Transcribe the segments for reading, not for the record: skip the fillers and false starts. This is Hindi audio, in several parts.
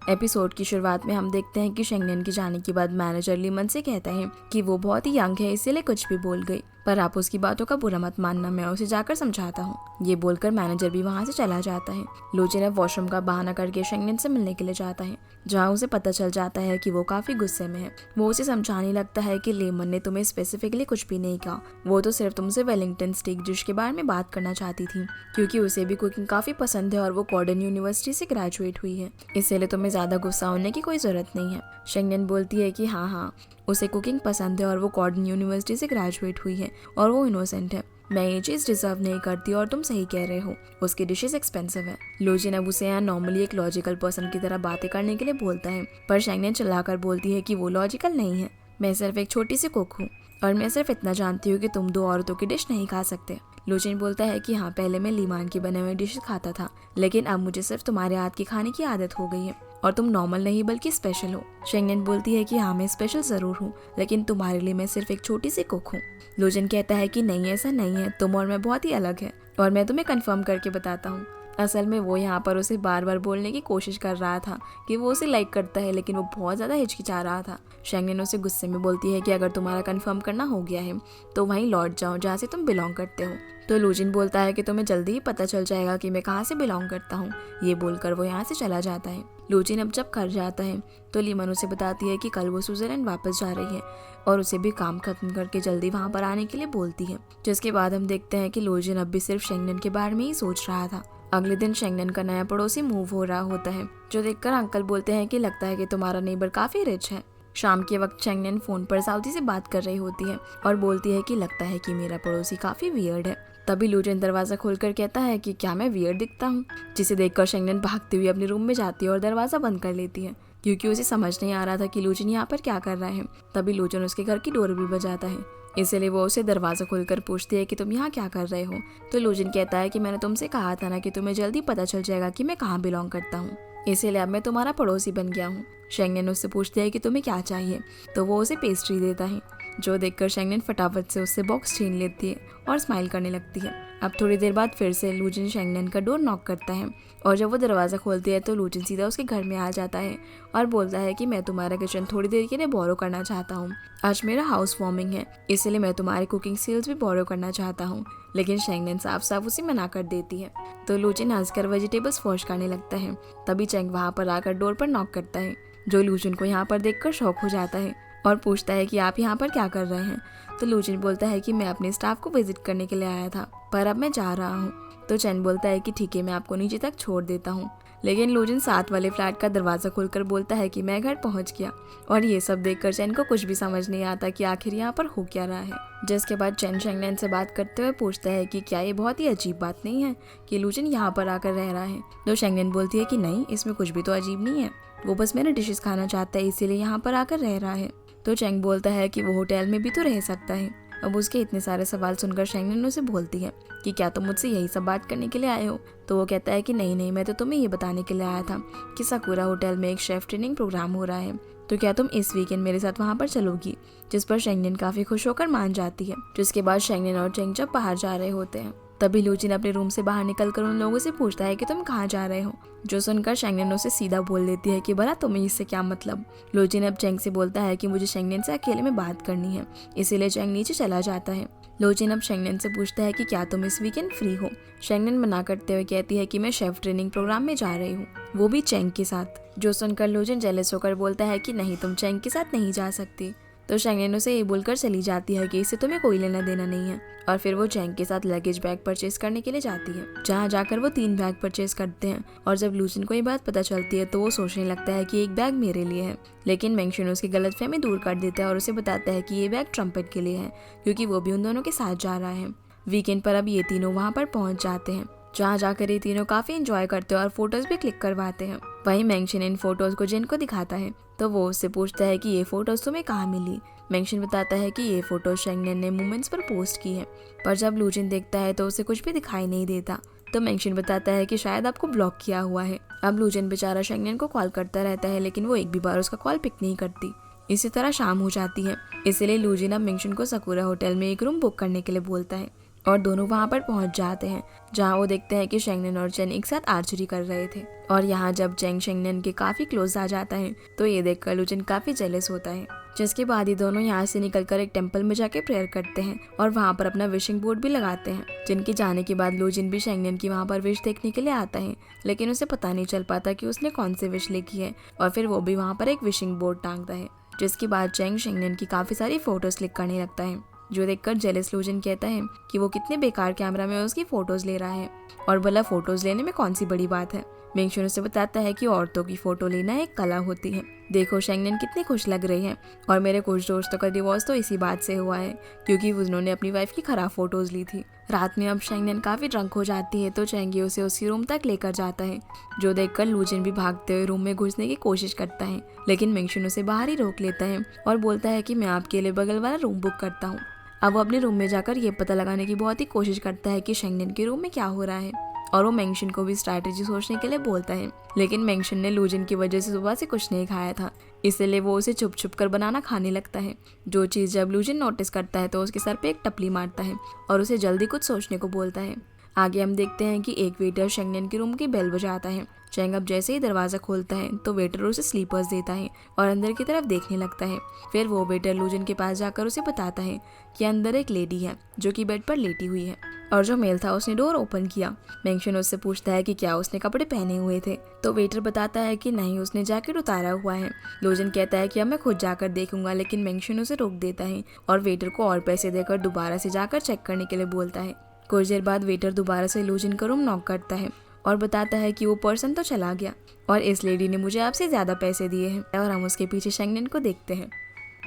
एपिसोड की शुरुआत में हम देखते हैं कि शेंगनेन के जाने के बाद मैनेजर लीमन से कहता है कि वो बहुत ही यंग है, इसीलिए कुछ भी बोल गई, पर आप उसकी बातों का बुरा मत मानना, मैं उसे जाकर समझाता हूँ। ये बोलकर मैनेजर भी वहाँ से चला जाता है। लोजिन अब वॉशरूम का बहाना करके शेंगनेन से मिलने के लिए जाता है, जहाँ उसे पता चल जाता है कि वो काफी गुस्से में है। वो उसे समझाने लगता है कि लेमन ने तुम्हें स्पेसिफिकली कुछ भी नहीं कहा, वो तो सिर्फ तुमसे वेलिंगटन स्टीक डिश के बारे में बात करना चाहती थी, क्योंकि उसे भी कुकिंग काफी पसंद है और वो कॉर्डन यूनिवर्सिटी से ग्रेजुएट हुई है, इसलिए तुम्हें ज्यादा गुस्सा होने की कोई जरूरत नहीं है। शेंगनेन बोलती है कि हाँ, उसे कुकिंग पसंद है और वो कॉर्डन यूनिवर्सिटी से ग्रेजुएट हुई है और वो इनोसेंट है। मैं ये चीज डिजर्व नहीं करती और तुम सही कह रहे हो, उसकी डिशेस एक्सपेंसिव है। लोजिन अब उसे यहाँ नॉर्मली एक लॉजिकल पर्सन की तरह बातें करने के लिए बोलता है, पर शेंगनेन चिल्लाकर बोलती है कि वो लॉजिकल नहीं है, मैं सिर्फ एक छोटी सी कुक हूँ और मैं सिर्फ इतना जानती हूँ कि तुम दो औरतों की डिश नहीं खा सकते। लोजिन बोलता है कि हाँ, पहले मैं लीमान की बने हुए डिश खाता था, लेकिन अब मुझे सिर्फ तुम्हारे हाथ की खाने की आदत हो गई है और तुम नॉर्मल नहीं बल्कि स्पेशल हो। शेंगनेन बोलती है कि हाँ, मैं स्पेशल जरूर हूँ, लेकिन तुम्हारे लिए मैं सिर्फ एक छोटी सी कुक हूँ। लोजिन कहता है कि नहीं, ऐसा नहीं है, तुम और मैं बहुत ही अलग है और मैं तुम्हें कंफर्म करके बताता हूँ। असल में वो यहाँ पर उसे बार बार बोलने की कोशिश कर रहा था कि वो उसे लाइक करता है, लेकिन वो बहुत ज़्यादा हिचकिचा रहा था। शेंगनेन उसे गुस्से में बोलती है कि अगर तुम्हारा कंफर्म करना हो गया है तो वहीं लौट जाओ जहाँ से तुम बिलोंग करते हो। तो लोजिन बोलता है कि तुम्हें जल्दी ही पता चल जाएगा कि मैं कहाँ से बिलोंग करता हूँ। ये बोलकर वो यहाँ से चला जाता है। लोजिन अब जब घर जाता है तो लीमन उसे बताती है कि कल वो स्विट्जरलैंड वापस जा रही है और उसे भी काम खत्म करके जल्दी वहाँ पर आने के लिए बोलती है। जिसके बाद हम देखते हैं कि लोजिन अब भी सिर्फ शेंगनेन के बारे में ही सोच रहा था। अगले दिन शेंगनेन का नया पड़ोसी मूव हो रहा होता है, जो देखकर अंकल बोलते हैं कि लगता है कि तुम्हारा नेबर काफी रिच है। शाम के वक्त शेंगनेन फोन पर साउदी से बात कर रही होती है और बोलती है कि लगता है कि मेरा पड़ोसी काफी वियर्ड है। तभी लोजिन दरवाजा खोलकर कहता है कि क्या मैं वियर्ड दिखता हूँ, जिसे देखकर शेंगनेन भागती हुई अपने रूम में जाती है और दरवाजा बंद कर लेती है, क्योंकि उसे समझ नहीं आ रहा था कि लोजिन यहाँ पर क्या कर रहा है। तभी लोजिन उसके घर की डोर भी बजाता है, इसलिए वो उसे दरवाजा खोलकर पूछती है कि तुम यहाँ क्या कर रहे हो। तो लोजिन कहता है कि मैंने तुमसे कहा था ना कि तुम्हें जल्दी पता चल जाएगा कि मैं कहाँ बिलोंग करता हूँ, इसीलिए अब मैं तुम्हारा पड़ोसी बन गया हूँ। शेंगनेन उससे पूछती है कि तुम्हें क्या चाहिए, तो वो उसे पेस्ट्री देता है, जो देखकर शेंगनेन फटाफट से उससे बॉक्स छीन लेती है और स्माइल करने लगती है। अब थोड़ी देर बाद फिर से लोजिन शेंगनेन का डोर नॉक करता है और जब वो दरवाज़ा खोलती है तो लोजिन सीधा उसके घर में आ जाता है और बोलता है कि मैं तुम्हारा किचन थोड़ी देर के लिए बोरो करना चाहता हूँ। आज मेरा हाउस वार्मिंग है, इसलिए मैं तुम्हारे कुकिंग स्किल्स भी बोरो करना चाहता हूँ। लेकिन शेंगनेन साफ साफ उसे मना कर देती है। तो लोजिन हंसकर वेजिटेबल्स वॉश करने लगता है। तभी चेंग वहाँ पर आकर डोर पर नॉक करता है, जो लोजिन को यहाँ पर देखकर शॉक हो जाता है और पूछता है कि आप यहाँ पर क्या कर रहे हैं। तो लोजिन बोलता है कि मैं अपने स्टाफ को विजिट करने के लिए आया था, पर अब मैं जा रहा हूँ। तो चेन बोलता है कि ठीक है, मैं आपको नीचे तक छोड़ देता हूँ। लेकिन लोजिन साथ वाले फ्लैट का दरवाजा खोलकर बोलता है कि मैं घर पहुँच गया। और ये सब देखकर चेन को कुछ भी समझ नहीं आता कि आखिर यहाँ पर हो क्या रहा है। जिसके बाद चेन शेंगनेन से बात करते हुए पूछता है कि क्या ये बहुत ही अजीब बात नहीं है कि लोजिन यहाँ पर आकर रह रहा है। तो शेंगनेन बोलती है कि नहीं, इसमें कुछ भी तो अजीब नहीं है, वो बस मेरे डिशेस खाना चाहता है, इसीलिए यहाँ पर आकर रह रहा है। तो चेंग बोलता है कि वो होटल में भी तो रह सकता है। अब उसके इतने सारे सवाल सुनकर शेंगनेन उसे बोलती है कि क्या तुम मुझसे यही सब बात करने के लिए आए हो। तो वो कहता है कि नहीं, मैं तो तुम्हें ये बताने के लिए आया था कि साकुरा होटल में एक शेफ ट्रेनिंग प्रोग्राम हो रहा है, तो क्या तुम इस वीकेंड मेरे साथ वहाँ पर चलोगी। जिस पर शेंगनेन काफी खुश होकर मान जाती है। जिसके बाद शेंगनेन और चेंग जब बाहर जा रहे होते हैं, तभी लोजिन अपने रूम से बाहर निकलकर उन लोगों से पूछता है कि तुम कहाँ जा रहे हो, जो सुनकर शेंगनेन उसे सीधा बोल देती है कि भला तुम्हें इससे क्या मतलब। लोजिन अब चेंग से बोलता है कि मुझे शेंगनेन से अकेले में बात करनी है, इसीलिए चेंग नीचे चला जाता है। लोजिन अब शेंगनेन से पूछता है कि क्या तुम इस वीकेंड फ्री हो। शेंगनेन मना करते हुए कहती है कि मैं शेफ ट्रेनिंग प्रोग्राम में जा रही हूँ, वो भी चेंग के साथ। जो सुनकर लोजिन जेलस होकर बोलता है कि नहीं, तुम चेंग के साथ नहीं जा सकती। तो शेंगनेन उसे ये बोलकर चली जाती है कि इससे तुम्हें कोई लेना देना नहीं है। और फिर वो चेंग के साथ लगेज बैग परचेज करने के लिए जाती है, जहाँ जाकर वो 3 बैग परचेज करते हैं। और जब लोजिन को ये बात पता चलती है तो वो सोचने लगता है कि एक बैग मेरे लिए है, लेकिन मेंशन उसकी गलतफहमी दूर कर देता है और उसे बताता है कि ये बैग ट्रम्पेट के लिए है, क्योंकि वो भी उन दोनों के साथ जा रहा है। वीकेंड पर अब ये तीनों वहाँ पर पहुँच जाते हैं, जहाँ जाकर ये तीनों काफी एंजॉय करते हैं और फोटोज भी क्लिक करवाते हैं। वहीं मेंशन इन फोटोज को जिन को दिखाता है, तो वो उससे पूछता है कि ये फोटोज तुम्हें कहाँ मिली। मेंशन बताता है कि ये फोटो शेंगनेन ने मोमेंट्स पर पोस्ट की है, पर जब लोजिन देखता है तो उसे कुछ भी दिखाई नहीं देता। तो मेंशन बताता है कि शायद आपको ब्लॉक किया हुआ है। अब लोजिन बेचारा शेंगनेन को कॉल करता रहता है, लेकिन वो एक भी बार उसका कॉल पिक नहीं करती। इसी तरह शाम हो जाती है, इसलिए लोजिन अब मेंशन को साकुरा होटल में एक रूम बुक करने के लिए बोलता है, और दोनों वहाँ पर पहुँच जाते हैं, जहाँ वो देखते हैं कि शेंगनेन और चेन एक साथ आर्चरी कर रहे थे। और यहाँ जब चेंग शेंगनेन के काफी क्लोज आ जाता है तो ये देखकर लूजिन काफी जेलस होता है। जिसके बाद ये दोनों यहाँ से निकलकर एक टेम्पल में जाके प्रेयर करते हैं और वहाँ पर अपना विशिंग बोर्ड भी लगाते हैं। जिनके जाने के बाद लूजिन भी शेंगनेन की वहाँ पर विश देखने के लिए आता है, लेकिन उसे पता नहीं चल पाता कि उसने कौन से विश लिखी है, और फिर वो भी वहाँ पर एक विशिंग बोर्ड टांगता है। जिसके बाद चेंग शेंगनेन की काफी सारी फोटोज क्लिक करने लगता है, जो देखकर जेलस लूजिन कहता है कि वो कितने बेकार कैमरा में उसकी फोटोज ले रहा है, और बोला फोटोज लेने में कौन सी बड़ी बात है। मेंगशुन उसे बताता है कि औरतों की फोटो लेना एक कला होती है। देखो शेंगनेन कितनी खुश लग रही है, और मेरे कुछ दोस्तों का डिवोर्स तो इसी बात से हुआ है क्योंकि उन्होंने अपनी वाइफ की खराब फोटोज ली थी। रात में अब शेंगनेन काफी ड्रंक हो जाती है तो चेंगी उसे उसकी रूम तक लेकर जाता है, जो देखकर लूजिन भी भागते हुए रूम में घुसने की कोशिश करता है, लेकिन मेंगशुन उसे बाहर ही रोक लेता है और बोलता है कि मैं आपके लिए बगल वाला रूम बुक करता हूँ। अब वो अपने रूम में जाकर ये पता लगाने की बहुत ही कोशिश करता है कि शेंगनेन के रूम में क्या हो रहा है, और वो मेंगशुन को भी स्ट्रैटेजी सोचने के लिए बोलता है। लेकिन मेंगशुन ने लूजिन की वजह से सुबह से कुछ नहीं खाया था, इसलिए वो उसे छुप छुप कर बनाना खाने लगता है। जो चीज़ जब लूजिन नोटिस करता है तो उसके सर पे एक टपली मारता है और उसे जल्दी कुछ सोचने को बोलता है। आगे हम देखते हैं कि एक वेटर शेंगनेन के रूम की बेल बजाता है। चेंग अब जैसे ही दरवाज़ा खोलता है तो वेटर उसे स्लीपर्स देता है और अंदर की तरफ देखने लगता है। फिर वो वेटर लूजिन के पास जाकर उसे बताता है कि अंदर एक लेडी है जो कि बेड पर लेटी हुई है, और जो मेल था उसने डोर ओपन किया। मेंगशुन उससे पूछता है कि क्या उसने कपड़े पहने हुए थे, तो वेटर बताता है कि नहीं, उसने जैकेट उतारा हुआ है। लूजिन कहता है कि अब मैं खुद जाकर देखूंगा, लेकिन मेंगशुन उसे रोक देता है और वेटर को और पैसे देकर दोबारा से जाकर चेक करने के लिए बोलता है। कुछ देर बाद वेटर दोबारा से लूजिन का रूम नॉक करता है और बताता है कि वो पर्सन तो चला गया और इस लेडी ने मुझे आपसे ज़्यादा पैसे दिए हैं। और हम उसके पीछे शेंगनेन को देखते हैं।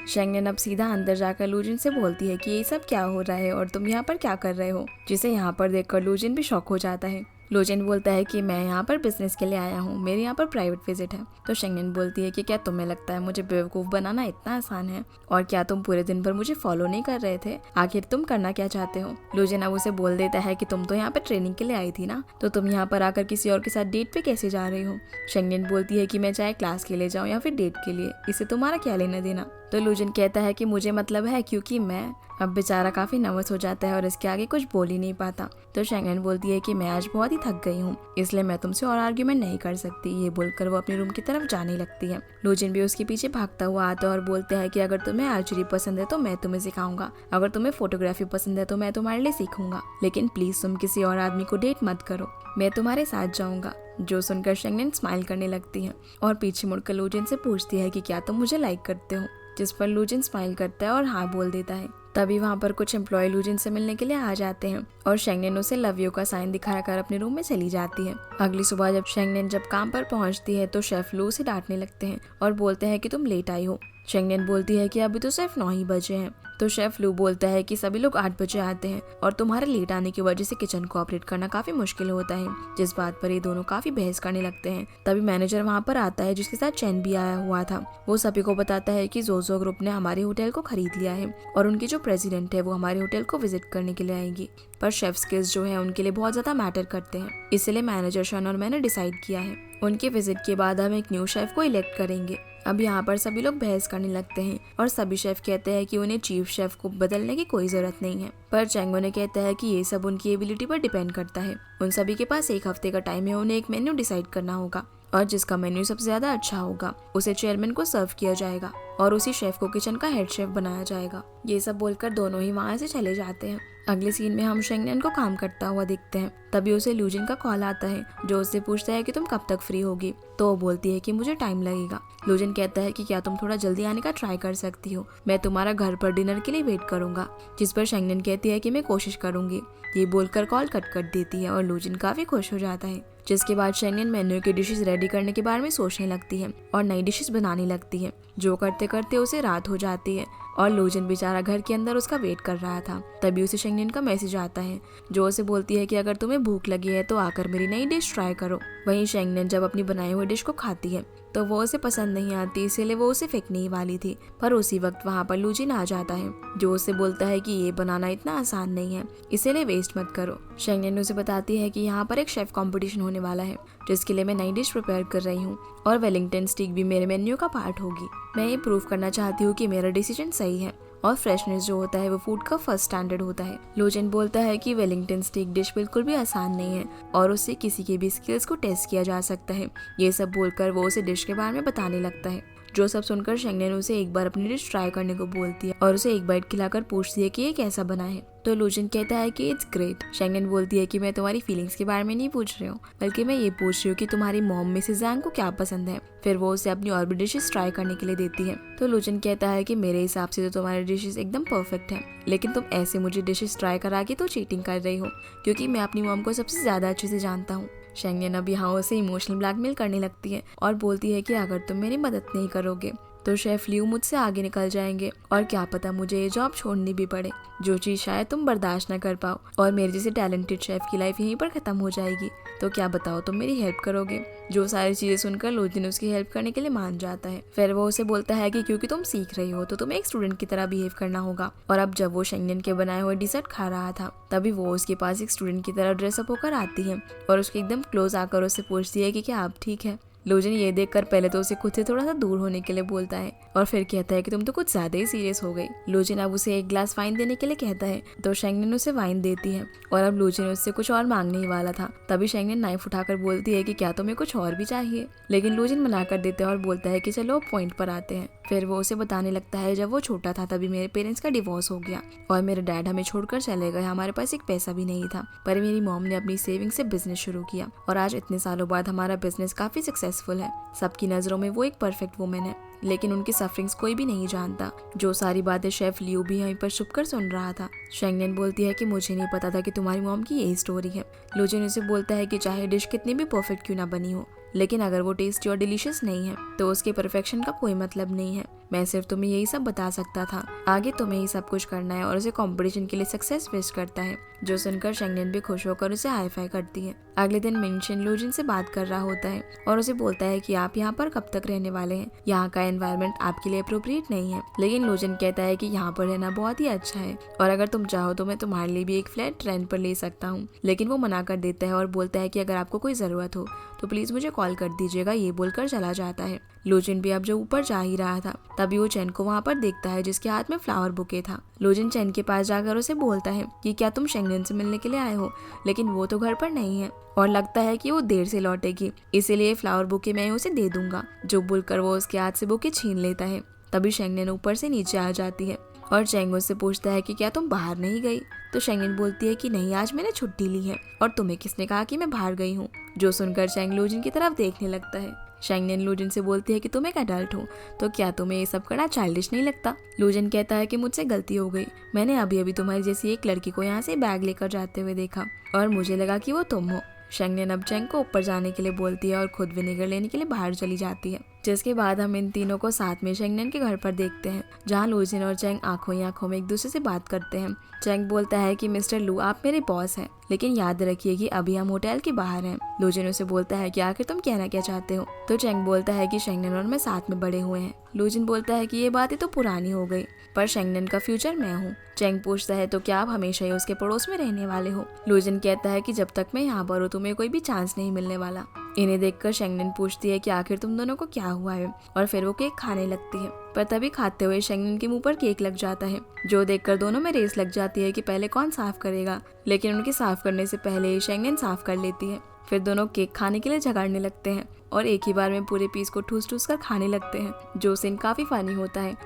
शेंगनेन अब सीधा अंदर जाकर लूजिन से बोलती है कि ये सब क्या हो रहा है और तुम यहाँ पर क्या कर रहे हो, जिसे यहाँ पर देखकर लूजिन भी शॉक हो जाता है। लूजिन बोलता है कि मैं यहाँ पर बिजनेस के लिए आया हूँ, मेरे यहाँ पर प्राइवेट विजिट है। तो शेंगनेन बोलती है कि क्या तुम्हें लगता है मुझे बेवकूफ़ बनाना इतना आसान है, और क्या तुम पूरे दिन भर मुझे फॉलो नहीं कर रहे थे, आखिर तुम करना क्या चाहते हो। लूजिन अब उसे बोल देता है कि तुम तो यहाँ पर ट्रेनिंग के लिए आई थी ना, तो तुम यहाँ पर आकर किसी और के साथ डेट पे कैसे जा रही हो। शेंगनेन बोलती है कि मैं चाहे क्लास के लिए जाऊँ या फिर डेट के लिए, इससे तुम्हारा क्या लेना देना। तो लूजिन कहता है कि मुझे मतलब है, क्योंकि मैं अब बेचारा काफी नर्वस हो जाता है और इसके आगे कुछ बोल ही नहीं पाता। तो शेंगनेन बोलती है कि मैं आज बहुत ही थक गई हूँ, इसलिए मैं तुमसे और आर्ग्यूमेंट नहीं कर सकती। ये बोलकर वो अपने रूम की तरफ जाने लगती है। लूजिन भी उसके पीछे भागता हुआ आता है और बोलता है कि अगर तुम्हें आर्चरी पसंद है तो मैं तुम्हें सिखाऊंगा, अगर तुम्हें फोटोग्राफी पसंद है तो मैं तुम्हारे लिए सीखूंगा, लेकिन प्लीज तुम किसी और आदमी को डेट मत करो, मैं तुम्हारे साथ जाऊंगा। जो सुनकर शेंगनेन स्माइल करने लगती है और पीछे मुड़कर लूजिन से पूछती है कि क्या तुम मुझे लाइक करते हो, जिस पर लूजिन स्माइल करता है और हाँ बोल देता है। तभी वहाँ पर कुछ एम्प्लॉय लूजिन से मिलने के लिए आ जाते हैं और शेंगनेन उसे लव यू का साइन दिखाकर अपने रूम में चली जाती है। अगली सुबह जब शेंगनेन काम पर पहुँचती है तो शेफ लू उसे डांटने लगते हैं और बोलते हैं कि तुम लेट आई हो। शेंगनेन बोलती है कि अभी तो सिर्फ 9 ही बजे हैं। तो शेफ लू बोलता है कि सभी लोग 8 बजे आते हैं और तुम्हारे लेट आने की वजह से किचन को ऑपरेट करना काफी मुश्किल होता है, जिस बात पर ये दोनों काफी बहस करने लगते हैं। तभी मैनेजर वहाँ पर आता है जिसके साथ चैन भी आया हुआ था। वो सभी को बताता है कि जोजो ग्रुप ने हमारे होटल को खरीद लिया है और उनकी जो प्रेसिडेंट है वो हमारे होटल को विजिट करने के लिए आएगी, पर शेफ स्किल्स जो है उनके लिए बहुत ज्यादा मैटर करते हैं, इसलिए मैनेजर शन और मैंने डिसाइड किया है उनके विजिट के बाद हम एक न्यू शेफ को इलेक्ट करेंगे। अब यहाँ पर सभी लोग बहस करने लगते हैं और सभी शेफ कहते हैं कि उन्हें चीफ शेफ को बदलने की कोई जरूरत नहीं है, पर चैंगो ने कहता है कि ये सब उनकी एबिलिटी पर डिपेंड करता है। उन सभी के पास 1 हफ्ते का टाइम है, उन्हें एक मेन्यू डिसाइड करना होगा और जिसका मेन्यू सबसे ज्यादा अच्छा होगा उसे चेयरमैन को सर्व किया जाएगा और उसी शेफ को किचन का हेड शेफ बनाया जाएगा। ये सब बोलकर दोनों ही वहाँ से चले जाते हैं। अगले सीन में हम शेंगनेन को काम करता हुआ दिखते हैं। तभी उसे लूजिन का कॉल आता है जो उससे पूछता है कि तुम कब तक फ्री होगी, तो वो बोलती है कि मुझे टाइम लगेगा। लूजिन कहता है कि क्या तुम थोड़ा जल्दी आने का ट्राई कर सकती हो, मैं तुम्हारा घर पर डिनर के लिए वेट करूंगा, जिस पर शेंगनेन कहती है कि मैं कोशिश करूंगी। ये बोलकर कॉल कट कर देती है और लूजिन काफी खुश हो जाता है। जिसके बाद शेंगनेन मेन्यू की डिशेस रेडी करने के बारे में सोचने लगती है और नई डिशेस बनाने लगती है। जो करते करते उसे रात हो जाती है और लूजिन बेचारा घर के अंदर उसका वेट कर रहा था। तभी उसे शेंगनेन का मैसेज आता है जो उसे बोलती है कि अगर तुम्हें भूख लगी है तो आकर मेरी नई डिश ट्राई करो। वहीं शेंगनेन जब अपनी बनाई हुई डिश को खाती है तो वो उसे पसंद नहीं आती, इसीलिए वो उसे फेंकने ही वाली थी, पर उसी वक्त वहाँ पर लूजिन आ जाता है जो उसे बोलता है कि ये बनाना इतना आसान नहीं है, इसीलिए वेस्ट मत करो। शेंगनेन उसे बताती है कि यहाँ पर एक शेफ कंपटीशन होने वाला है जिसके लिए मैं नई डिश प्रिपेयर कर रही हूँ और वेलिंगटन स्टीक भी मेरे मेन्यू का पार्ट होगी। मैं ये प्रूव करना चाहती हूँ कि मेरा डिसीजन सही है और फ्रेशनेस जो होता है वो फूड का फर्स्ट स्टैंडर्ड होता है। लोजन बोलता है कि वेलिंगटन स्टीक डिश बिल्कुल भी आसान नहीं है और उससे किसी के भी स्किल्स को टेस्ट किया जा सकता है। ये सब बोलकर वो उसे डिश के बारे में बताने लगता है। जो सब सुनकर शेंगनेन उसे एक बार अपनी डिश ट्राई करने को बोलती है और उसे एक बाइट खिलाकर पूछती है कि ये कैसा बना है। तो लोजन कहता है कि इट्स ग्रेट। शेंगनेन बोलती है कि मैं तुम्हारी फीलिंग्स के बारे में नहीं पूछ रही हूँ, बल्कि मैं ये पूछ रही हूँ कि तुम्हारी मॉम मिसेस ज़ैंग को क्या पसंद है। फिर वो उसे अपनी और भी डिशेस ट्राई करने के लिए देती है। तो लोजन कहता है कि मेरे हिसाब से तो तुम्हारी डिशेस एकदम परफेक्ट है, लेकिन तुम ऐसे मुझे डिशेस ट्राई करा के तो चीटिंग कर रही हो, क्योंकि मैं अपनी मॉम को सबसे ज्यादा अच्छे से जानता हूँ। शेंगनेन अब यहाँ उसे इमोशनल ब्लैकमेल करने लगती है और बोलती है कि अगर तुम मेरी मदद नहीं करोगे तो शेफ लियू मुझसे आगे निकल जाएंगे और क्या पता मुझे ये जॉब छोड़नी भी पड़े, जो चीज शायद तुम बर्दाश्त न कर पाओ, और मेरे जैसे टैलेंटेड शेफ की लाइफ यहीं पर खत्म हो जाएगी। तो क्या बताओ तुम मेरी हेल्प करोगे? जो सारी चीजें सुनकर लोजन उसकी हेल्प करने के लिए मान जाता है। फिर वो उसे बोलता है कि क्योंकि तुम सीख रही हो तो तुम्हें एक स्टूडेंट की तरह बिहेव करना होगा। और अब जब वो शेंगनेन के बनाए हुए डिजर्ट खा रहा था तभी वो उसके पास एक स्टूडेंट की तरह ड्रेसअप होकर आती है और उसके एकदम क्लोज आकर उससे पूछती है कि क्या आप ठीक है। लोजन ये देखकर पहले तो उसे खुद से थोड़ा सा दूर होने के लिए बोलता है और फिर कहता है कि तुम तो कुछ ज्यादा ही सीरियस हो गई। लोजन अब उसे एक ग्लास वाइन देने के लिए कहता है तो शेंगनेन उसे वाइन देती है और अब लोजन उससे कुछ और मांगने ही वाला था तभी शेंगनेन नाइफ उठाकर बोलती है कि क्या तुम्हें कुछ और भी चाहिए, लेकिन लोजन मना कर देता है और बोलता है कि चलो पॉइंट पर आते हैं। फिर वो उसे बताने लगता है जब वो छोटा था तभी मेरे पेरेंट्स का डिवोर्स हो गया और मेरे डैड हमें छोड़कर चले गए। हमारे पास एक पैसा भी नहीं था, पर मेरी मॉम ने अपनी सेविंग से बिजनेस शुरू किया और आज इतने सालों बाद हमारा बिजनेस काफी सक्सेसफुल है। सबकी नजरों में वो एक परफेक्ट वुमेन है, लेकिन उनकी सफरिंग्स कोई भी नहीं जानता। जो सारी बातें शेफ लियू भी यहीं पर छुपकर सुन रहा था। शेंगनेन बोलती है कि मुझे नहीं पता था कि तुम्हारी मॉम की यही स्टोरी है। लोजन उसे बोलता है कि चाहे डिश कितनी भी परफेक्ट क्यों ना बनी हो, लेकिन अगर वो टेस्टी और डिलीशियस नहीं है तो उसके परफेक्शन का कोई मतलब नहीं है। मैं सिर्फ तुम्हें यही सब बता सकता था, आगे तुम्हें ही सब कुछ करना है। और उसे कंपटीशन के लिए सक्सेस विश करता है। जो सुनकर शेंगनेन भी खुश होकर उसे हाई फाई करती है। अगले दिन मिनशिन लोजन से बात कर रहा होता है और उसे बोलता है कि आप यहाँ पर कब तक रहने वाले हैं, यहाँ का एनवायरनमेंट आपके लिए अप्रोप्रिएट नहीं है। लेकिन लोजन कहता है कि यहाँ पर रहना बहुत ही अच्छा है और अगर तुम चाहो तो मैं तुम्हारे लिए भी एक फ्लैट रेंट पर ले सकता हूँ। लेकिन वो मना कर देता है और बोलता है कि अगर आपको कोई जरूरत हो तो प्लीज मुझे कॉल कर दीजिएगा। ये बोलकर चला जाता है। लोजन भी अब जो ऊपर जा ही रहा था तभी वो चैन को वहाँ पर देखता है जिसके हाथ में फ्लावर बुके था। लोजन चैन के पास जाकर उसे बोलता है कि क्या तुम शेंगनेन से मिलने के लिए आए हो, लेकिन वो तो घर पर नहीं है और लगता है कि वो देर से लौटेगी, इसीलिए फ्लावर बुके मैं उसे दे दूंगा। जो बोलकर वो उसके हाथ से बुके छीन लेता है। तभी शेंगनेन ऊपर से नीचे आ जाती है और चैंग उससे पूछता है कि क्या तुम बाहर नहीं गई। तो शेंगनेन बोलती है कि नहीं, आज मैंने छुट्टी ली है और तुम्हें किसने कहा कि मैं बाहर गई हूँ। जो सुनकर चैंग लोजन की तरफ देखने लगता है। शेंगनेन लोजन से बोलती है कि तुम एक अडल्ट हो तो क्या तुम्हें ये सब करना चाइल्डिश नहीं लगता। लोजन कहता है कि मुझसे गलती हो गई, मैंने अभी अभी तुम्हारी जैसी एक लड़की को यहाँ से बैग लेकर जाते हुए देखा और मुझे लगा कि वो तुम हो। शेंगनेन अब चैंग को ऊपर जाने के लिए बोलती है और खुद विनेगर लेने के लिए बाहर चली जाती है। जिसके बाद हम इन तीनों को साथ में शेंगनेन के घर पर देखते हैं, जहाँ लोजन और चैंग आंखों ही आंखों में एक दूसरे से बात करते हैं। चैंग बोलता है कि मिस्टर लू आप मेरे बॉस हैं, लेकिन याद रखिए कि अभी हम होटल के बाहर हैं। लोजन उसे बोलता है कि आखिर तुम कहना क्या चाहते हो। तो चैंग बोलता है कि शेंगनेन और मैं साथ में बड़े हुए हैं। लोजन बोलता है कि ये बातें तो पुरानी हो गई, पर शेंगनेन का फ्यूचर मैं हूँ। चैंग पूछता है तो क्या आप हमेशा ही उसके पड़ोस में रहने वाले हो। लोजन कहता है कि जब तक मैं यहाँ पर हूँ तुम्हें कोई भी चांस नहीं मिलने वाला। इन्हें देखकर शेंगनेन पूछती है कि आखिर तुम दोनों को क्या हुआ है और फिर वो केक खाने लगती है। पर तभी खाते हुए शेंगनेन के मुंह पर केक लग जाता है, जो देखकर दोनों में रेस लग जाती है कि पहले कौन साफ करेगा। लेकिन उनके साफ करने से पहले ही शेंगनेन साफ कर लेती है। फिर दोनों केक खाने के लिए झगड़ने लगते हैं और एक ही बार में पूरे पीस को ठूस ठूस कर खाने लगते हैं, जो सीन काफी फनी होता है।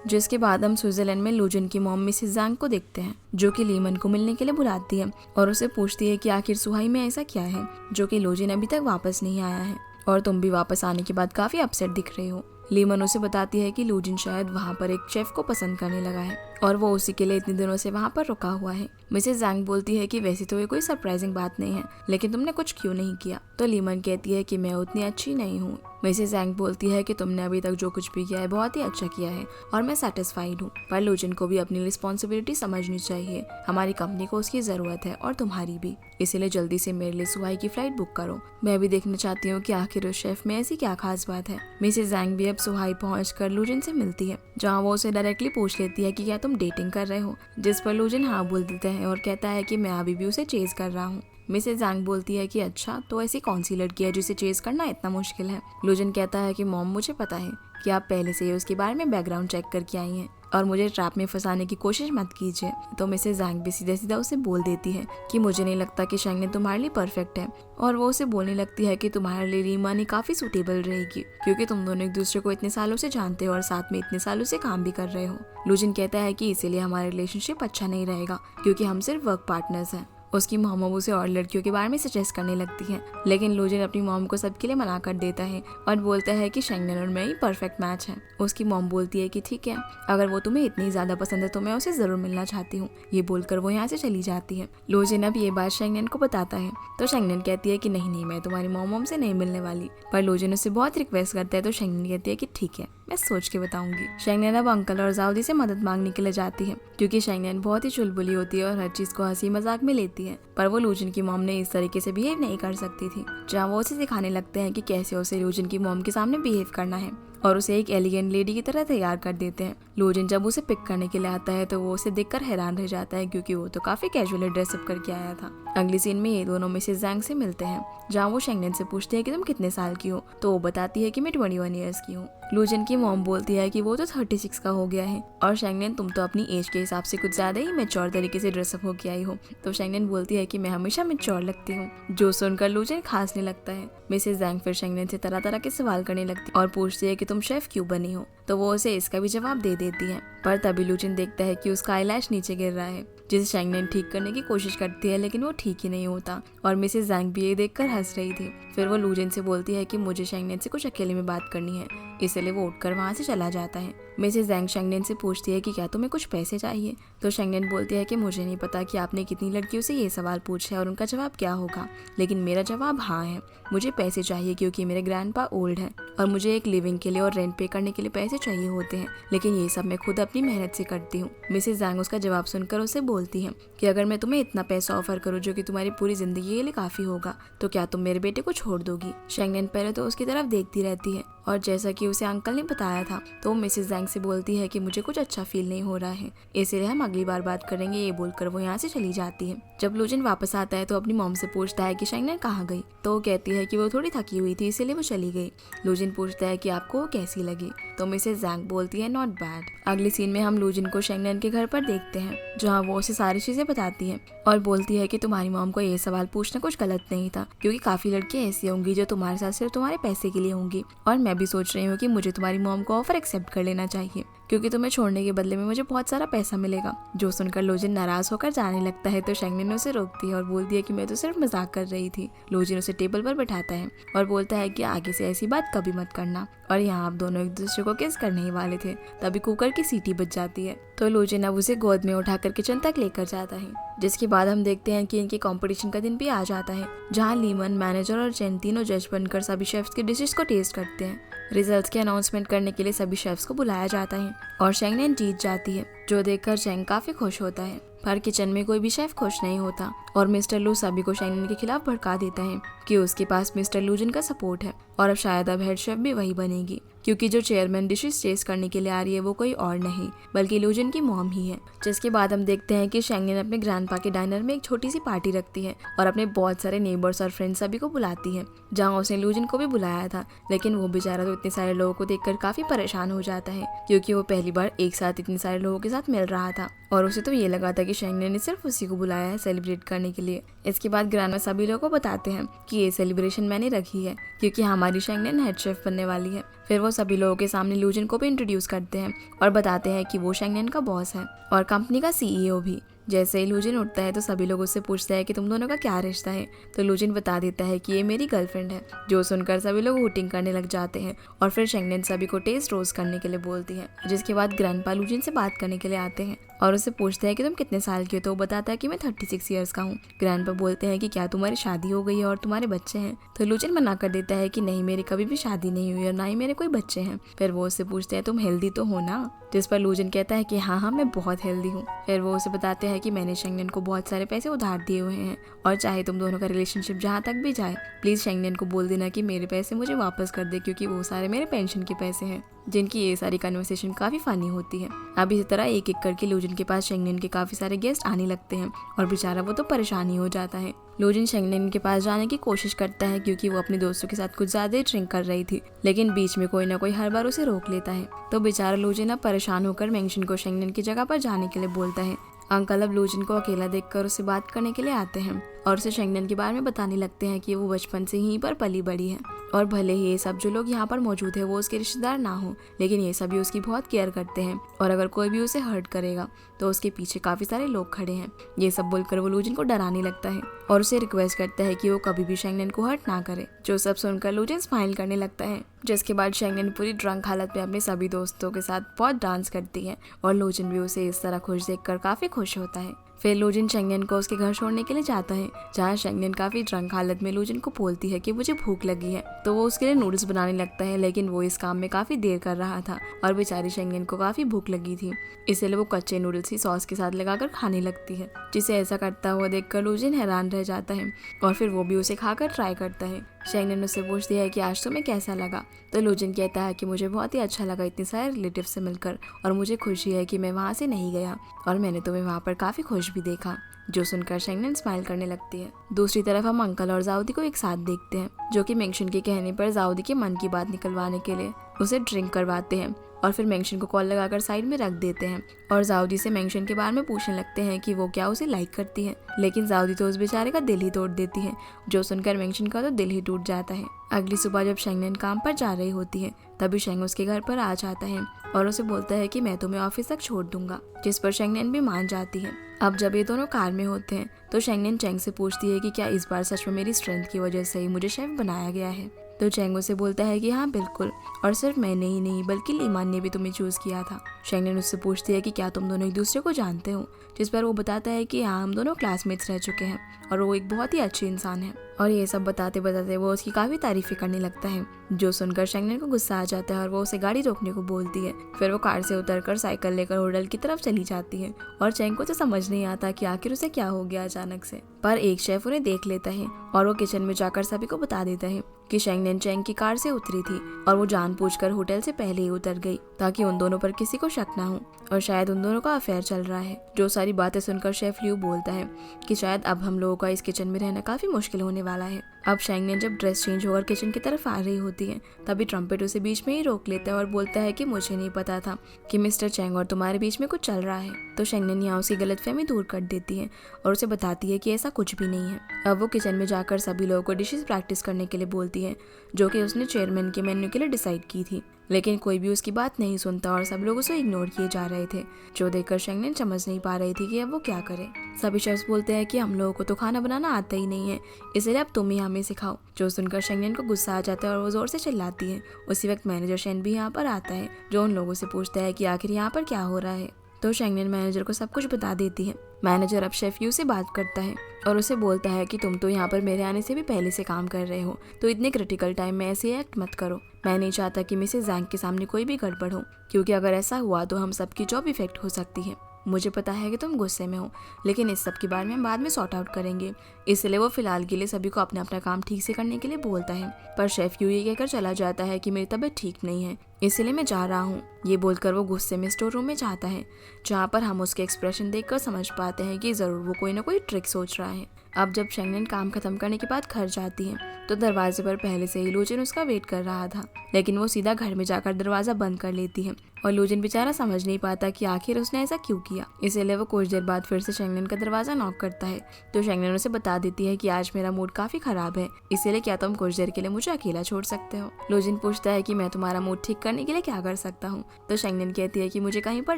जिसके बाद हम स्विट्जरलैंड में लोजन की मॉम मिसेस ज़ैंग को देखते हैं, जो कि लीमन को मिलने के लिए बुलाती है और उसे पूछती है कि आखिर सुहाई में ऐसा क्या है जो कि लोजन अभी तक वापस नहीं आया है और तुम भी वापस आने के बाद काफी अपसेट दिख रहे हो। लीमन उसे बताती है कि लोजन शायद वहाँ पर एक शेफ को पसंद करने लगा है और वो उसी के लिए इतने दिनों से वहाँ पर रुका हुआ है। मिसेस ज़ैंग बोलती है कि वैसे तो ये कोई सरप्राइजिंग बात नहीं है, लेकिन तुमने कुछ क्यों नहीं किया। तो लीमन कहती है कि मैं उतनी अच्छी नहीं हूँ। मिसेस ज़ैंग बोलती है कि तुमने अभी तक जो कुछ भी किया है बहुत ही अच्छा किया है और मैं सेटिस्फाइड हूँ, पर लोजन को भी अपनी रिस्पॉन्सिबिलिटी समझनी चाहिए। हमारी कंपनी को उसकी जरूरत है और तुम्हारी भी, इसीलिए जल्दी से मेरे लिए सुहाई की फ्लाइट बुक करो। मैं भी देखना चाहती हूँ कि आखिर उस शेफ में ऐसी क्या खास बात है। मिसेस ज़ैंग भी अब सुहाई पहुंचकर लोजन से मिलती है, जहाँ वो उसे डायरेक्टली पूछ लेती है कि क्या तुम डेटिंग कर रहे हो, जिस पर लोजन हाँ बोल देता है और कहता है कि मैं अभी भी उसे चेज कर रहा हूँ। मिसेस ज़ैंग बोलती है कि अच्छा, तो ऐसी कौन सी लड़की है जिसे चेज करना इतना मुश्किल है। लोजन कहता है कि मॉम मुझे पता है कि आप पहले से ही उसके बारे में बैकग्राउंड चेक करके आई हैं और मुझे ट्रैप में फंसाने की कोशिश मत कीजिए। तो मिसेस जैंग भी सीधा सीधा उसे बोल देती है कि मुझे नहीं लगता कि शेंगनेन तुम्हारे लिए परफेक्ट है, और वो उसे बोलने लगती है कि तुम्हारे लिए रीमानी काफी सूटेबल रहेगी क्योंकि तुम दोनों एक दूसरे को इतने सालों से जानते हो और साथ में इतने सालों से काम भी कर रहे हो। लूजिन कहता है कि इसीलिए हमारा रिलेशनशिप अच्छा नहीं रहेगा क्योंकि हम सिर्फ वर्क पार्टनर्स हैं। उसकी मॉम अब उसे और लड़कियों के बारे में सजेस्ट करने लगती है, लेकिन लूजिन अपनी मॉम को सबके लिए मना कर देता है और बोलता है कि शेंगनेन और मैं ही परफेक्ट मैच है। उसकी मॉम बोलती है कि ठीक है, अगर वो तुम्हें इतनी ज्यादा पसंद है तो मैं उसे जरूर मिलना चाहती हूँ। ये बोलकर वो यहाँ से चली जाती है। लूजिन अब ये बात शेंगनेन को बताता है तो शेंगनेन कहती है कि नहीं, मैं तुम्हारी मॉम से नहीं मिलने वाली। पर लूजिन उसे बहुत रिक्वेस्ट करता है तो शेंगनेन कहती है कि ठीक है, मैं सोच के बताऊंगी। शेंगनेन अब अंकल और जाओदी से मदद मांगने के लिए जाती है क्योंकि शेंगनेन बहुत ही चुलबुली होती है और हर चीज को हंसी मजाक में लेती है, पर वो लूजिन की मॉम ने इस तरीके से बिहेव नहीं कर सकती थी। जहाँ वो उसे सिखाने लगते हैं कि कैसे उसे लूजिन की मॉम के सामने बिहेव करना है और उसे एक एलिगेंट लेडी की तरह तैयार कर देते हैं। लूजिन जब उसे पिक करने के लिए आता है तो वो उसे देखकर हैरान रह जाता है क्योंकि वो तो काफी कैजुअली ड्रेसअप करके आया था। अगली सीन में ये दोनों मिसेस जैंग से मिलते हैं जहाँ वो शेंगनेन से पूछते हैं कि तुम कितने साल की हो, तो वो बताती है कि मैं 21 ईयर्स की हूँ। लूजिन की मॉम बोलती है कि वो तो 36 का हो गया है और शेंगनेन तुम तो अपनी एज के हिसाब से कुछ ज्यादा ही मैच्योर तरीके से ड्रेसअप होके आई हो। तो शेंगनेन बोलती है कि मैं हमेशा मैच्योर लगती हूँ, जो सुनकर लूजिन खांसने लगता है। मिसेस जैंग फिर शेंगनेन से तरह तरह के सवाल करने लगती है और पूछती है कि तुम शेफ क्यों बनी हो, तो वो उसे इसका भी जवाब दे देती है। पर तभी लूजिन देखता है कि उसका आईलैश नीचे गिर रहा है, जिसे शेंगनेन ठीक करने की कोशिश करती है लेकिन वो ठीक ही नहीं होता और मिसेस जैंग भी ये देखकर हंस रही थी। फिर वो लूजिन से बोलती है कि मुझे शेंगनेन से कुछ अकेले में बात करनी है, इसलिए वो उठकर वहाँ से चला जाता है। मिसेस जैंग शेंगनेन से पूछती है कि क्या तुम्हें कुछ पैसे चाहिए, तो शेंगनेन बोलती है कि मुझे नहीं पता कि आपने कितनी लड़कियों से ये सवाल पूछा है और उनका जवाब क्या होगा, लेकिन मेरा जवाब हाँ है। मुझे पैसे चाहिए क्योंकि मेरे ग्रैंडपा ओल्ड है और मुझे एक लिविंग के लिए और रेंट पे करने के लिए पैसे चाहिए होते हैं, लेकिन ये सब मैं खुद अपनी मेहनत से करती हूँ। मिसेस जैंग उसका जवाब सुनकर उसे बोलती है कि अगर मैं तुम्हें इतना पैसा ऑफर करूँ जो कि तुम्हारी पूरी जिंदगी के लिए काफी होगा, तो क्या तुम मेरे बेटे को छोड़ दोगी। शेंगनेन पहले तो उसकी तरफ देखती रहती है और जैसा कि उसे अंकल ने बताया था तो मिसेस जैंग से बोलती है कि मुझे कुछ अच्छा फील नहीं हो रहा है, इसलिए हम अगली बार बात करेंगे। ये बोलकर वो यहाँ से चली जाती है। जब लूजिन वापस आता है तो अपनी मॉम से पूछता है कि शेंगनेन कहाँ गई, तो वो कहती है कि वो थोड़ी थकी हुई थी इसलिए वो चली गई। लूजिन पूछता है कि आपको वो कैसी लगी, तो मिसेस जैंग बोलती है नॉट बैड। अगली सीन में हम लूजिन को शेंगनेन के घर पर देखते हैं जहाँ वो उसे सारी चीजें बताती है और बोलती है कि तुम्हारी मॉम को ये सवाल पूछना कुछ गलत नहीं था क्योंकि काफी लड़कियां ऐसी होंगी जो तुम्हारे साथ सिर्फ तुम्हारे पैसे के लिए होंगी, और मैं भी सोच रही हूँ कि मुझे तुम्हारी मॉम को ऑफर एक्सेप्ट कर लेना चाहिए क्योंकि तुम्हें छोड़ने के बदले में मुझे बहुत सारा पैसा मिलेगा। जो सुनकर लूजिन नाराज होकर जाने लगता है तो शेंगनेन उसे रोकती है और बोलती है कि मैं तो सिर्फ मजाक कर रही थी। लूजिन उसे टेबल पर बैठाता है और बोलता है कि आगे से ऐसी बात कभी मत करना, और यहाँ आप दोनों एक दूसरे को किस करने ही वाले थे। तभी कुकर की सीटी बज जाती है तो लूजिन अब उसे गोद में उठाकर किचन तक लेकर जाता है, जिसके बाद हम देखते हैं कि इनके कंपटीशन का दिन भी आ जाता है जहाँ लीमन, मैनेजर और चेन तीनों जज बनकर सभी शेफ्स के डिशेस को टेस्ट करते हैं। रिजल्ट्स के अनाउंसमेंट करने के लिए सभी शेफ्स को बुलाया जाता है और शेंगनेन जीत जाती है, जो देखकर चेंग काफी खुश होता है। पर किचन में कोई भी शेफ खुश नहीं होता और मिस्टर लू सभी को शेंगनेन के खिलाफ भड़का देता है कि उसके पास मिस्टर लूजिन का सपोर्ट है और अब शायद अब हेड शेफ भी वही बनेगी क्योंकि जो चेयरमैन डिशेस टेस्ट करने के लिए आ रही है वो कोई और नहीं बल्कि लूजिन की मॉम ही है। जिसके बाद हम देखते हैं कि शेंगनेन अपने ग्रैंडपा के डाइनर में एक छोटी सी पार्टी रखती है और अपने बहुत सारे नेबर्स और फ्रेंड्स सभी को बुलाती है, जहाँ उसने लूजिन को भी बुलाया था, लेकिन वो बेचारा तो इतने सारे लोगों को देखकर काफी परेशान हो जाता है क्योंकि वो पहली बार एक साथ इतने सारे लोगों के साथ मिल रहा था और उसे तो ये लगा था कि शेंगनेन ने सिर्फ उसी को बुलाया है सेलिब्रेट करने के लिए। इसके बाद ग्रैंडमा सभी लोगों को बताते हैं कि ये सेलिब्रेशन मैंने रखी है क्योंकि हमारी शेंगनेन हेड शेफ बनने वाली है। फिर वो सभी लोगों के सामने लूजिन को भी इंट्रोड्यूस करते हैं और बताते हैं कि वो शेंगनेन का बॉस है और कंपनी का CEO भी। जैसे ही लूजिन उठता है तो सभी लोग उससे पूछते हैं कि तुम दोनों का क्या रिश्ता है, तो लूजिन बता देता है कि ये मेरी गर्लफ्रेंड है। जो सुनकर सभी लोग हूटिंग करने लग जाते हैं और फिर शेंगनेन सभी को टेस्ट रोज करने के लिए बोलती है, जिसके बाद ग्रैंडपा लूजिन से बात करने के लिए आते हैं और उससे पूछते हैं कि तुम कितने साल की हो, तो वो बताता है कि मैं 36 ईयर्स का हूँ। ग्रैंडपा बोलते हैं कि क्या तुम्हारी शादी हो गई है और तुम्हारे बच्चे हैं, तो लूजिन मना कर देता है कि नहीं, मेरी कभी भी शादी नहीं हुई और ना ही मेरे कोई बच्चे हैं। फिर वो उससे पूछते हैं तुम हेल्दी तो हो ना, जिस पर लूजिन कहता है कि हाँ मैं बहुत हेल्दी हूँ। फिर वो उसे बताते हैं कि मैंने शेंगनेन को बहुत सारे पैसे उधार दिए हुए हैं और चाहे तुम दोनों का रिलेशनशिप जहाँ तक भी जाए, प्लीज शेंगनेन को बोल देना कि मेरे पैसे मुझे वापस कर दे क्योंकि वो सारे मेरे पेंशन के पैसे हैं। जिनकी ये सारी कन्वर्सेशन काफी फनी होती है। अब इसी तरह एक एक करके लूजिन के पास शेंगनेन के काफी सारे गेस्ट आने लगते हैं और बेचारा वो तो परेशान ही हो जाता है। लूजिन शेंगनेन के पास जाने की कोशिश करता है क्योंकि वो अपने दोस्तों के साथ कुछ ज्यादा ही ड्रिंक कर रही थी, लेकिन बीच में कोई ना कोई हर बार उसे रोक लेता है। तो बेचारा लूजिन अब परेशान होकर मेंगशिन को शेंगनेन की जगह पर जाने के लिए बोलता है। अंकल अब लूजिन को अकेला देखकर उससे बात करने के लिए आते हैं और उसे शेंगनेन के बारे में बताने लगते हैं कि वो बचपन से यहीं पर पली बड़ी है और भले ही ये सब जो लोग यहाँ पर मौजूद है वो उसके रिश्तेदार ना हो, लेकिन ये सभी उसकी बहुत केयर करते हैं और अगर कोई भी उसे हर्ट करेगा तो उसके पीछे काफी सारे लोग खड़े हैं। ये सब बोलकर वो लूजिन को डराने लगता है और उसे रिक्वेस्ट करता है कि वो कभी भी शेंगनेन को हर्ट ना करे। जो सब सुनकर लूजिन स्माइल करने लगता है, जिसके बाद शेंगनेन पूरी ड्रंक हालत में अपने सभी दोस्तों के साथ बहुत डांस करती है और लूजिन भी उसे इस तरह खुश देखकर काफी खुश होता है। फिर लूजिन शेंगनेन को उसके घर छोड़ने के लिए जाता है, जहाँ शेंगनेन काफी ड्रंक हालत में लूजिन को बोलती है कि मुझे भूख लगी है, तो वो उसके लिए नूडल्स बनाने लगता है, लेकिन वो इस काम में काफी देर कर रहा था और बेचारी शेंगनेन को काफी भूख लगी थी, इसलिए वो कच्चे नूडल्स ही सॉस के साथ लगाकर खाने लगती है, जिसे ऐसा करता हुआ देखकर लूजिन हैरान रह जाता है और फिर वो भी उसे खाकर ट्राई करता है। शेंगनेन उससे पूछती है कि आज तुम्हें कैसा लगा, तो लूजिन कहता है कि मुझे बहुत ही अच्छा लगा इतने सारे रिलेटिव से मिलकर और मुझे खुशी है कि मैं वहाँ से नहीं गया और मैंने तुम्हें वहाँ पर काफी खुश भी देखा। जो सुनकर शेंगनेन स्माइल करने लगती है। दूसरी तरफ हम अंकल और जाउदी को एक साथ देखते हैं, जो कि मेंगशिन के कहने पर जाउदी के मन की बात निकलवाने के लिए उसे ड्रिंक करवाते हैं और फिर मेंगशिन को कॉल लगाकर साइड में रख देते हैं और जाउदी से मेंगशिन के बारे में पूछने लगते हैं कि वो क्या उसे लाइक करती है, लेकिन जाउदी तो उस बेचारे का दिल ही तोड़ देती है। जो सुनकर मेंगशिन का तो दिल ही टूट जाता है। अगली सुबह जब शेंगनेन काम पर जा रही होती है, तभी शेंग उसके घर पर आ जाता है और उसे बोलता है कि मैं तुम्हें ऑफिस तक छोड़ दूंगा, जिस पर शेंगनेन भी मान जाती है। अब जब ये दोनों कार में होते हैं तो शेंगनेन चेंग से पूछती है कि क्या इस बार सच में मेरी स्ट्रेंथ की वजह से ही मुझे शेफ बनाया गया है, तो चेंग उसे बोलता है कि हाँ बिल्कुल, और सिर्फ मैंने ही नहीं बल्कि लीमान ने भी तुम्हें चूज किया था। शेंगनेन उससे पूछती है कि क्या तुम दोनों एक दूसरे को जानते हो, जिस पर वो बताता है कि हाँ हम दोनों क्लासमेट्स रह चुके हैं और वो एक बहुत ही अच्छी इंसान है। और ये सब बताते बताते वो उसकी काफी तारीफें करने लगता है, जो सुनकर शेंगनेन को गुस्सा आ जाता है और वो उसे गाड़ी रोकने को बोलती है। फिर वो कार से उतरकर साइकिल लेकर होटल की तरफ चली जाती है और चेंग को तो समझ नहीं आता कि आखिर उसे क्या हो गया अचानक से। पर एक शेफ उन्हें देख लेता है और वो किचन में जाकर सभी को बता देता है कि शेंगनेन चेंग की कार से उतरी थी और वो जानबूझकर होटल से पहले ही उतर गई ताकि उन दोनों पर किसी को शक ना हो और शायद उन दोनों का अफेयर चल रहा है। जो सारी बातें सुनकर शेफ लियू बोलता है कि शायद अब हम लोगों का इस किचन में रहना काफी मुश्किल होने वाला है। अब शेंगनेन जब ड्रेस चेंज होकर किचन की तरफ आ रही होती है, तभी ट्रम्पेट उसे बीच में ही रोक लेता है और बोलता है कि मुझे नहीं पता था कि मिस्टर चेंग और तुम्हारे बीच में कुछ चल रहा है। तो शेंगनेन यहाँ उसकी गलतफहमी दूर कर देती है और उसे बताती है कि ऐसा कुछ भी नहीं है। अब वो किचन में जाकर सभी लोगों को डिशेस प्रैक्टिस करने के लिए बोलती है, जो कि उसने चेयरमैन के मेन्यू के लिए डिसाइड की थी, लेकिन कोई भी उसकी बात नहीं सुनता और सब लोग उसे इग्नोर किए जा रहे थे, जो देखकर शेंगनेन समझ नहीं पा रही थी कि अब वो क्या करे। सभी शेफ्स बोलते हैं कि हम लोगों को तो खाना बनाना आता ही नहीं है, इसलिए अब तुम ही हमें सिखाओ। जो सुनकर शेंगनेन को गुस्सा आ जाता है और वो जोर से चिल्लाती है। उसी वक्त मैनेजर शेन भी यहाँ पर आता है, जो उन लोगों से पूछता है कि आखिर यहाँ पर क्या हो रहा है। तो शेंगनेन मैनेजर को सब कुछ बता देती है। मैनेजर अब शेफ यू से बात करता है और उसे बोलता है कि तुम तो यहाँ पर मेरे आने से भी पहले से काम कर रहे हो, तो इतने क्रिटिकल टाइम में ऐसे एक्ट मत करो। मैं नहीं चाहता कि मिसेस ज़ैंग के सामने कोई भी गड़बड़ हो, क्योंकि अगर ऐसा हुआ तो हम सबकी जॉब इफेक्ट हो सकती है। मुझे पता है कि तुम गुस्से में हो, लेकिन इस सब के बारे में हम बाद में सॉर्ट आउट करेंगे। इसलिए वो फिलहाल के लिए सभी को अपना अपना काम ठीक से करने के लिए बोलता है, पर शेफ यू ये कहकर चला जाता है कि मेरी तबीयत ठीक नहीं है, इसलिए मैं जा रहा हूँ। ये बोलकर वो गुस्से में स्टोर रूम में जाता है, जहाँ पर हम उसके एक्सप्रेशन देखकर समझ पाते हैं कि जरूर वो कोई ना कोई ट्रिक सोच रहा है। अब जब शेंगनेन काम खत्म करने के बाद घर जाती है, तो दरवाजे पर पहले से ही लूजिन उसका वेट कर रहा था, लेकिन वो सीधा घर में जाकर दरवाजा बंद कर लेती है और लूजिन बेचारा समझ नहीं पाता कि आखिर उसने ऐसा क्यों किया। इसलिए वो कुछ देर बाद फिर से शेंगनेन का दरवाजा नॉक करता है, तो शेंगनेन उसे बता देती है कि आज मेरा मूड काफी खराब है, इसलिए क्या तुम कुछ देर के लिए मुझे अकेला छोड़ सकते हो। लूजिन पूछता है कि मैं तुम्हारा मूड ठीक करने के लिए क्या कर सकता हूँ, तो शेंगनेन कहती है कि मुझे कहीं पर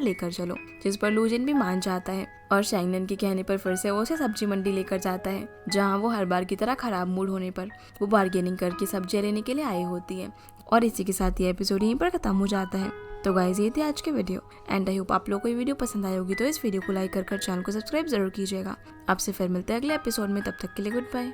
लेकर चलो, जिस पर लूजिन भी मान जाता है और शेंगनेन के कहने पर फिर से वो उसे सब्जी मंडी लेकर जाता है, जहाँ वो हर बार की तरह खराब मूड होने पर वो बार्गेनिंग करके सब्जियां लेने के लिए आई होती है। और इसी के साथ ये एपिसोड यहीं पर खत्म हो जाता है। तो गाइस ये थी आज के वीडियो एंड आई होप आप लोगों को ये वीडियो पसंद आई होगी, तो इस वीडियो को लाइक कर चैनल को सब्सक्राइब जरूर कीजिएगा। आपसे फिर मिलते हैं अगले एपिसोड में, तब तक के लिए गुड बाय।